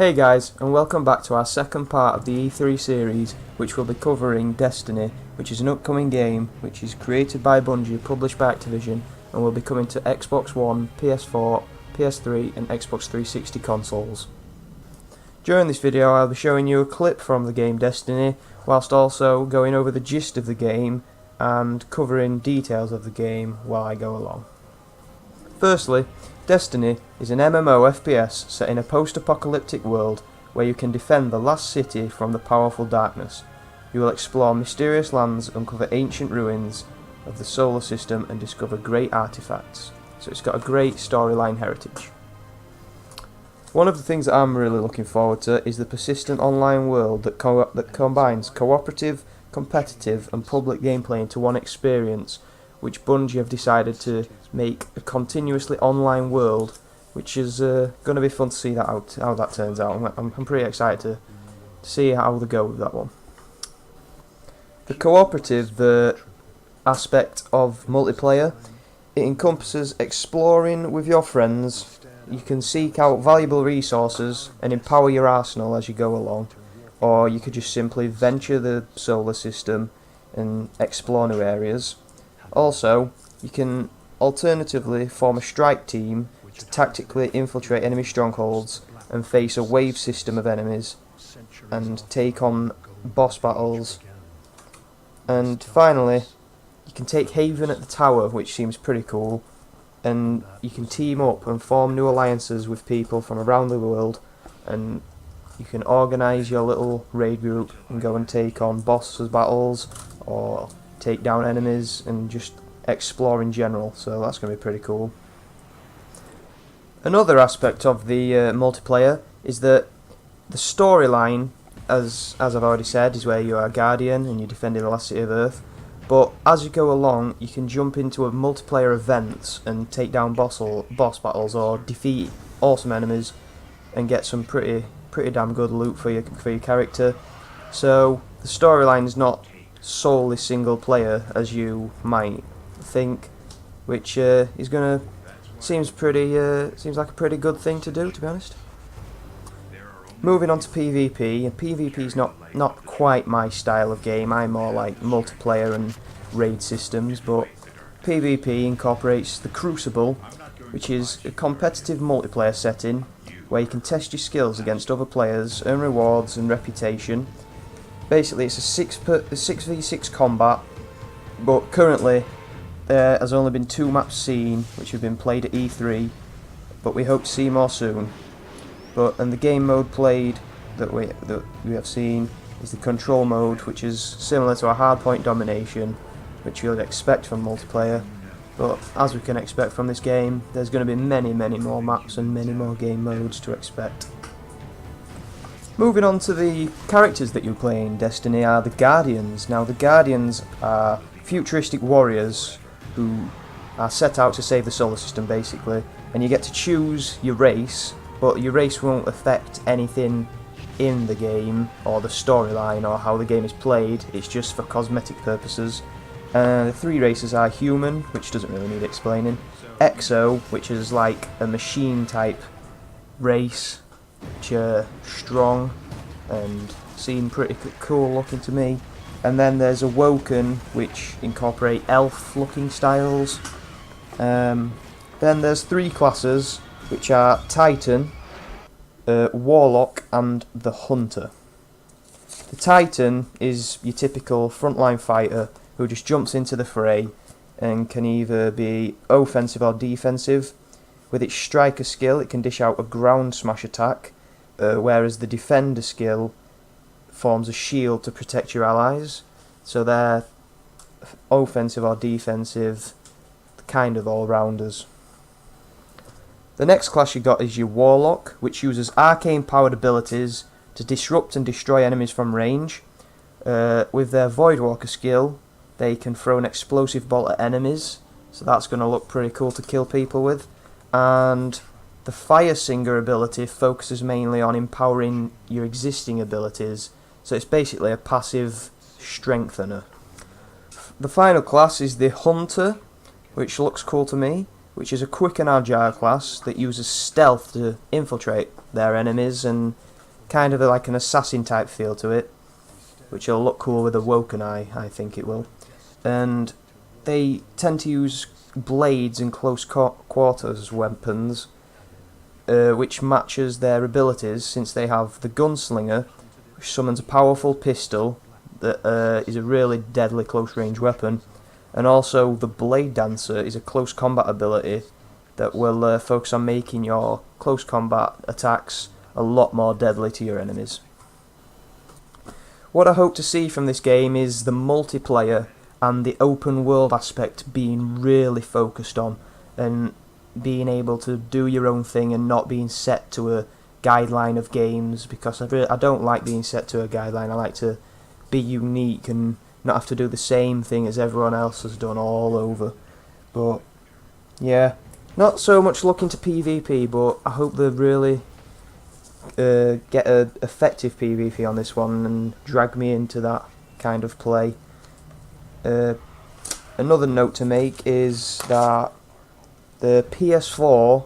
Hey guys, and welcome back to our second part of the E3 series, which will be covering Destiny, which is an upcoming game which is created by Bungie, published by Activision, and will be coming to Xbox One, PS4, PS3 and Xbox 360 consoles. During this video I'll be showing you a clip from the game Destiny, whilst also going over the gist of the game and covering details of the game while I go along. Firstly, Destiny is an MMO FPS set in a post-apocalyptic world where you can defend the last city from the powerful darkness. You will explore mysterious lands, uncover ancient ruins of the solar system and discover great artifacts. So it's got a great storyline heritage. One of the things that I'm really looking forward to is the persistent online world that combines cooperative, competitive and public gameplay into one experience, which Bungie have decided to make a continuously online world, which is going to be fun to see how that turns out. I'm pretty excited to see how they go with that one. The cooperative aspect of multiplayer, it encompasses exploring with your friends. You can seek out valuable resources and empower your arsenal as you go along, or you could just simply venture the solar system and explore new areas. Also, you can alternatively form a strike team to tactically infiltrate enemy strongholds and face a wave system of enemies and take on boss battles. And finally, you can take Haven at the tower, which seems pretty cool, and you can team up and form new alliances with people from around the world, and you can organise your little raid group and go and take on bosses battles or take down enemies and just explore in general, so that's going to be pretty cool. Another aspect of the multiplayer is that the storyline, as I've already said, is where you are a guardian and you're defending the last city of Earth, but as you go along you can jump into a multiplayer events and take down boss battles or defeat awesome enemies and get some pretty damn good loot for your character. So the storyline is not solely single player as you might think, which seems like a pretty good thing to do, to be honest. Moving on to PvP, and PvP is not quite my style of game. I'm more like multiplayer and raid systems, but PvP incorporates the Crucible, which is a competitive multiplayer setting where you can test your skills against other players, earn rewards and reputation. Basically, it's a 6v6 combat, but currently there has only been 2 maps seen, which have been played at E3, but we hope to see more soon. And the game mode played that we have seen is the control mode, which is similar to a hardpoint domination, which you would expect from multiplayer. But as we can expect from this game, there's going to be many more maps and many more game modes to expect. Moving on to the characters that you play in Destiny are the Guardians. Now the Guardians are futuristic warriors who are set out to save the solar system basically, and you get to choose your race, but your race won't affect anything in the game or the storyline or how the game is played. It's just for cosmetic purposes. The 3 races are Human, which doesn't really need explaining, Exo, which is like a machine type race, which are strong and seem pretty cool looking to me. And then there's Awoken, which incorporate elf looking styles. Then there's 3 classes, which are Titan, Warlock and the Hunter. The Titan is your typical frontline fighter who just jumps into the fray and can either be offensive or defensive. With its striker skill it can dish out a ground smash attack, whereas the defender skill forms a shield to protect your allies. So they're offensive or defensive, kind of all-rounders. The next class you got is your Warlock, which uses arcane powered abilities to disrupt and destroy enemies from range. With their Voidwalker skill they can throw an explosive bolt at enemies, so that's going to look pretty cool to kill people with. And the Fire Singer ability focuses mainly on empowering your existing abilities, so it's basically a passive strengthener. The final class is the Hunter, which looks cool to me, which is a quick and agile class that uses stealth to infiltrate their enemies and kind of like an assassin type feel to it, which will look cool with a Woken Eye, I think it will. And they tend to use blades in close quarters weapons, which matches their abilities, since they have the Gunslinger, which summons a powerful pistol that is a really deadly close range weapon, and also the Blade Dancer is a close combat ability that will focus on making your close combat attacks a lot more deadly to your enemies. What I hope to see from this game is the multiplayer and the open world aspect being really focused on, and being able to do your own thing and not being set to a guideline of games, because I don't like being set to a guideline. I like to be unique and not have to do the same thing as everyone else has done all over. But yeah, not so much looking to PvP, but I hope they really get a effective PvP on this one and drag me into that kind of play. Another note to make is that the PS4,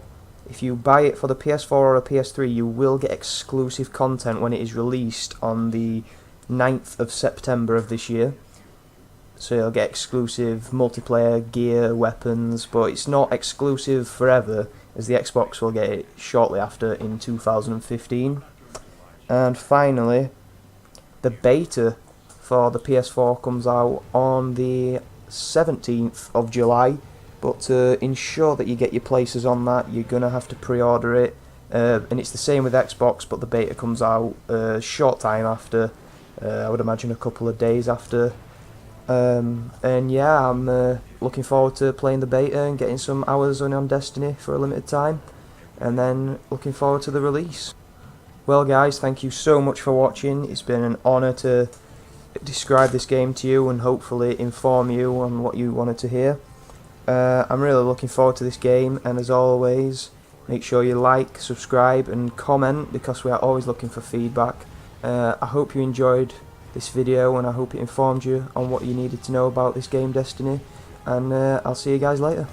if you buy it for the PS4 or a PS3, you will get exclusive content when it is released on the 9th of September of this year. So you'll get exclusive multiplayer gear, weapons, but it's not exclusive forever, as the Xbox will get it shortly after in 2015. And finally, the beta for the PS4 comes out on the 17th of July. But to ensure that you get your places on that, you're going to have to pre-order it. And it's the same with Xbox, but the beta comes out a short time after, I would imagine a couple of days after. And yeah, I'm looking forward to playing the beta and getting some hours on Destiny for a limited time. And then looking forward to the release. Well guys, thank you so much for watching. It's been an honour to describe this game to you and hopefully inform you on what you wanted to hear. I'm really looking forward to this game, and as always, make sure you like, subscribe and comment, because we are always looking for feedback. I hope you enjoyed this video, and I hope it informed you on what you needed to know about this game, Destiny, and I'll see you guys later.